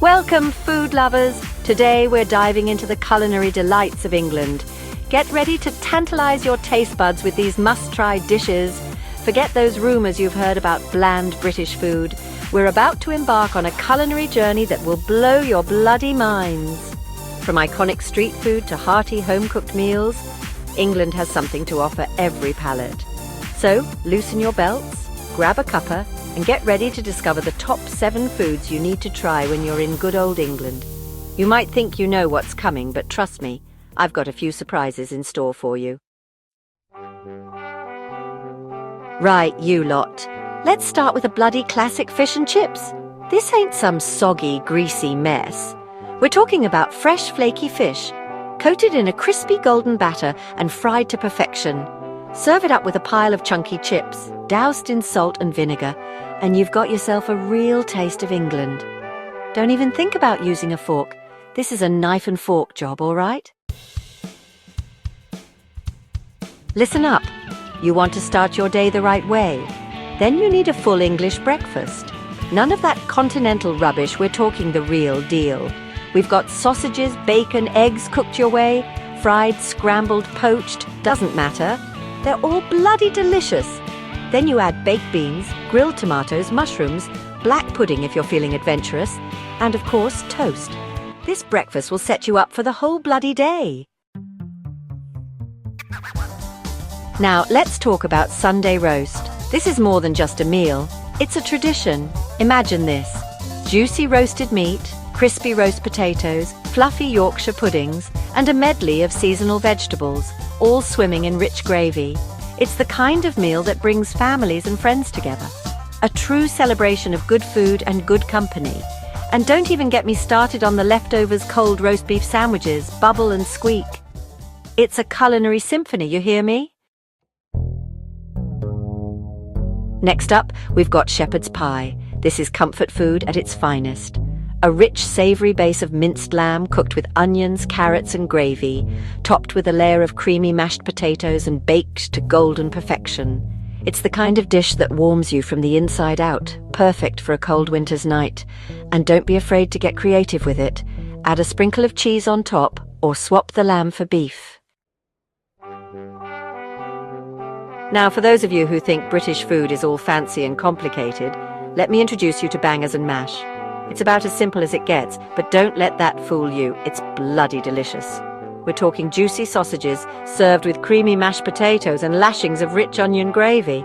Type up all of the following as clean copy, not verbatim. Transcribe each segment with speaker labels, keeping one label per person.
Speaker 1: Welcome, food lovers! Today we're diving into the culinary delights of England. Get ready to tantalize your taste buds with these must-try dishes. Forget those rumors you've heard about bland British food. We're about to embark on a culinary journey that will blow your bloody minds. From iconic street food to hearty home-cooked meals, England has something to offer every palate. So, loosen your belts, grab a cuppa, and get ready to discover the top 7 foods you need to try when you're in good old England. You might think you know what's coming, but trust me, I've got a few surprises in store for you. Right, you lot. Let's start with a bloody classic fish and chips. This ain't some soggy, greasy mess. We're talking about fresh, flaky fish, coated in a crispy golden batter and fried to perfection. Serve it up with a pile of chunky chips, doused in salt and vinegar, and you've got yourself a real taste of England. Don't even think about using a fork. This is a knife and fork job, all right? Listen up. You want to start your day the right way? Then you need a full English breakfast. None of that continental rubbish, we're talking the real deal. We've got sausages, bacon, eggs cooked your way, fried, scrambled, poached, doesn't matter. They're all bloody delicious. Then you add baked beans, grilled tomatoes, mushrooms, black pudding if you're feeling adventurous, and of course, toast. This breakfast will set you up for the whole bloody day. Now, let's talk about Sunday roast. This is more than just a meal. It's a tradition. Imagine this: juicy roasted meat, crispy roast potatoes, fluffy Yorkshire puddings, and a medley of seasonal vegetables, all swimming in rich gravy. It's the kind of meal that brings families and friends together. A true celebration of good food and good company. And don't even get me started on the leftovers cold roast beef sandwiches, bubble and squeak. It's a culinary symphony, you hear me? Next up, we've got shepherd's pie. This is comfort food at its finest. A rich, savoury base of minced lamb cooked with onions, carrots and gravy, topped with a layer of creamy mashed potatoes and baked to golden perfection. It's the kind of dish that warms you from the inside out, perfect for a cold winter's night. And don't be afraid to get creative with it. Add a sprinkle of cheese on top, or swap the lamb for beef. Now, for those of you who think British food is all fancy and complicated, let me introduce you to bangers and mash. It's about as simple as it gets, but don't let that fool you. It's bloody delicious. We're talking juicy sausages served with creamy mashed potatoes and lashings of rich onion gravy.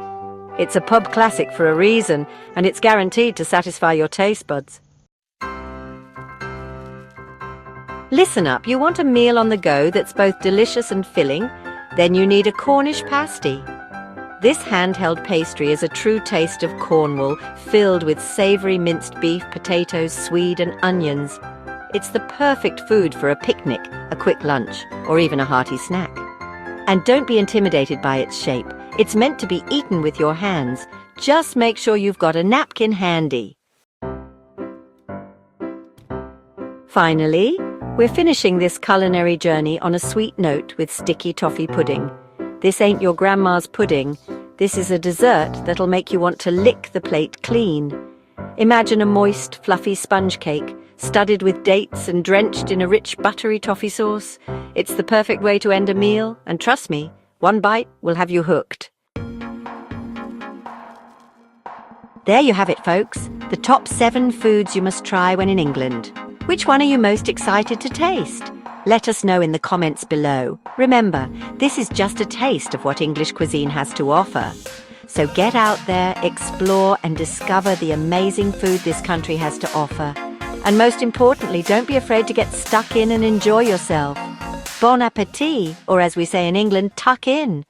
Speaker 1: It's a pub classic for a reason, and it's guaranteed to satisfy your taste buds. Listen up, you want a meal on the go that's both delicious and filling? Then you need a Cornish pasty. This handheld pastry is a true taste of Cornwall, filled with savoury minced beef, potatoes, swede and onions. It's the perfect food for a picnic, a quick lunch, or even a hearty snack. And don't be intimidated by its shape. It's meant to be eaten with your hands. Just make sure you've got a napkin handy. Finally, we're finishing this culinary journey on a sweet note with sticky toffee pudding. This ain't your grandma's pudding. This is a dessert that'll make you want to lick the plate clean. Imagine a moist, fluffy sponge cake, studded with dates and drenched in a rich, buttery toffee sauce. It's the perfect way to end a meal, and trust me, one bite will have you hooked. There you have it, folks. The top 7 foods you must try when in England. Which one are you most excited to taste? Let us know in the comments below. Remember, this is just a taste of what English cuisine has to offer. So get out there, explore and discover the amazing food this country has to offer. And most importantly, don't be afraid to get stuck in and enjoy yourself. Bon appétit, or as we say in England, tuck in.